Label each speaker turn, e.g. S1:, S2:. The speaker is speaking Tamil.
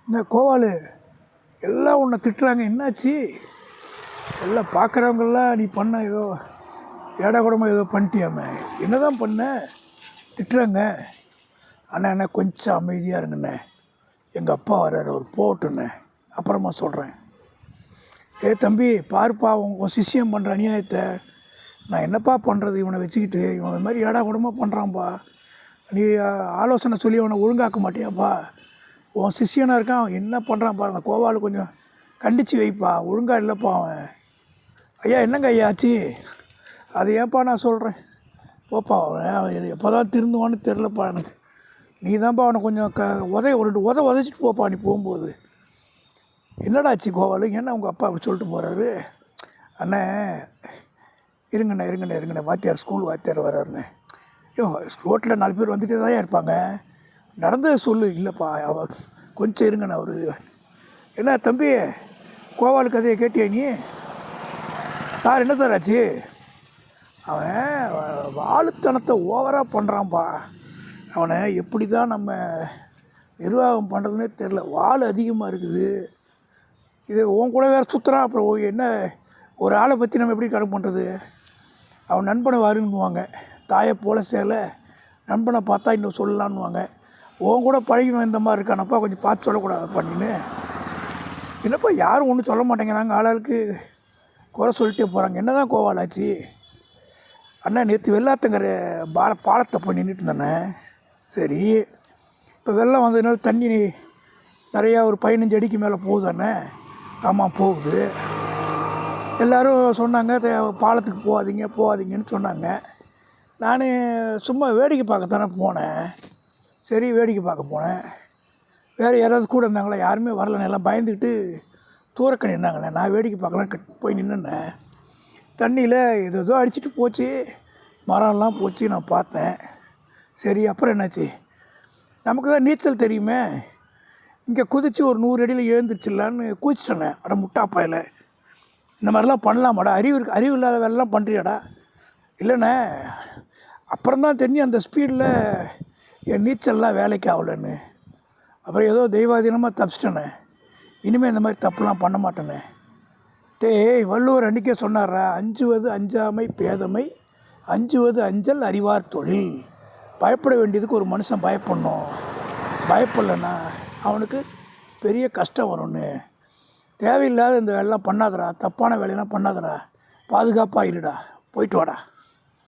S1: இந்த கோவாலு எல்லாம் உன்னை திட்டுறாங்க, என்னாச்சு? எல்லாம் பார்க்குறவங்கெல்லாம் நீ பண்ண ஏதோ ஏடா கூடமா ஏதோ பண்ணிட்டியாமே, என்ன தான் பண்ண? திட்டுறாங்க. அண்ணா கொஞ்சம் அமைதியாக இருங்கண்ணே, எங்கள் அப்பா வர்றாரு, அவர் போட்டுண்ணே, அப்புறமா சொல்கிறேன். தம்பி பாருப்பா, உன் சிஷ்யம் பண்ணுற அநியாயத்தை நான் என்னப்பா பண்ணுறது? இவனை வச்சுக்கிட்டு இவன் இது மாதிரி ஏடா கூடமாக பண்ணுறான்ப்பா. நீ ஆலோசனை சொல்லி அவனை ஒழுங்காக்க மாட்டியாப்பா? உன் சிஷியனாக இருக்கான், என்ன பண்ணுறான்ப்பா? அந்த கோவால் கொஞ்சம் கண்டித்து வைப்பா, ஒழுங்காக இல்லைப்பா அவன். ஐயா என்னங்க ஐயா ஆச்சு? அது ஏன்ப்பா நான் சொல்கிறேன், போப்பா அவன் எப்போ தான் திருந்துவான்னு தெரிலப்பா எனக்கு. நீ தான்ப்பா அவனை கொஞ்சம் ஒரு 2 உதச்சிட்டு போப்பா நீ போகும்போது. என்னடாச்சு கோவாலு, ஏன்னா உங்கள் அப்பா அப்படி சொல்லிட்டு போகிறாரு? அண்ணே இருங்கண்ணே வாத்தியார், ஸ்கூல் வாத்தியார் வர்றாருண்ணே. ரோட்டில் 4 பேர் வந்துகிட்டே தான் இருப்பாங்க, நடந்ததை சொல்லு. இல்லைப்பா அவ கொஞ்சம் இருங்கண்ணா. ஒரு என்ன தம்பி, கோவாலு கதையை கேட்டியா நீ? சார் என்ன சார் ஆச்சு? அவன் வாழுத்தனத்தை ஓவராக பண்ணுறான்ப்பா. அவனை எப்படி தான் நம்ம நிர்வாகம் பண்ணுறதுனே தெரில. வாள் அதிகமாக இருக்குது. இது உன் கூட வேறு சுற்றுறான். அப்புறம் என்ன ஒரு ஆளை பற்றி நம்ம எப்படி கணக்கு பண்ணுறது? அவன் நண்பனை வருங்குவாங்க, தாயை போல சேலை, நண்பனை பார்த்தா இன்னும் சொல்லலான்னுவாங்க. உன் கூட பழகி இந்த மாதிரி இருக்கானப்பா, கொஞ்சம் பார்த்து சொல்லக்கூடாது பண்ணின்னு. என்னப்பா யாரும் ஒன்றும் சொல்ல மாட்டேங்கிறாங்க, ஆளாளுக்கு குறை சொல்லிட்டே போகிறாங்க. என்ன தான் கோவாலாச்சு? அண்ணா நேற்று வெள்ளாத்தங்கரை பாலத்தை போய் நின்றுட்டு இருந்தேண்ணே. சரி, இப்போ வெள்ளம் வந்ததுனால தண்ணி நிறையா ஒரு 15 அடிக்கு மேலே போகுதாண்ணே? ஆமாம் போகுது. எல்லோரும் சொன்னாங்க பாலத்துக்கு போகாதீங்கன்னு சொன்னாங்க. நான் சும்மா வேடிக்கை பார்க்கத்தானே போனேன். சரி வேடிக்கை பார்க்க போனேன். வேறு யாராவது கூட இருந்தாங்களா? யாருமே வரலண்ணே, எல்லாம் பயந்துக்கிட்டு தூரக்க நின்னாங்கண்ணே. நான் வேடிக்கை பார்க்கலாம் போய் நின்றுனேன். தண்ணியில் ஏதோ அடிச்சுட்டு போச்சு, மரம்லாம் போச்சு, நான் பார்த்தேன். சரி அப்புறம் என்னாச்சு? நமக்கு தான் நீச்சல் தெரியுமே, இங்கே குதித்து ஒரு 100 அடியில் எழுந்துருச்சிடலான்னு குதிச்சிட்டேண்ணே. அட முட்டாப்பாயில், இந்த மாதிரிலாம் பண்ணலாமாடா? அறிவு இல்லாத வேலைலாம் பண்ணுறியாடா? இல்லைண்ணே, அப்புறம்தான் தெரியும் அந்த ஸ்பீடில் என் நீச்சல்லாம் வேலைக்கு ஆகலைன்னு. அப்புறம் ஏதோ தெய்வாதீனமாக தப்பிச்சிட்டேண்ணே. இனிமேல் இந்த மாதிரி தப்புலாம் பண்ண மாட்டேண்ணே. வள்ளுவர் அன்றைக்கே சொன்னாரா, அஞ்சுவது அஞ்சாமை பேதமை, அஞ்சுவது அஞ்சல் அறிவார் தொழில். பயப்பட வேண்டியதுக்கு ஒரு மனுஷன் பயப்படணும். பயப்படலைன்னா அவனுக்கு பெரிய கஷ்டம் வரும்னு. தேவையில்லாத இந்த வேலைலாம் பண்ணாதடா, தப்பான வேலையெல்லாம் பண்ணாதடா, பாதுகாப்பாக இருடா. போயிட்டு வாடா.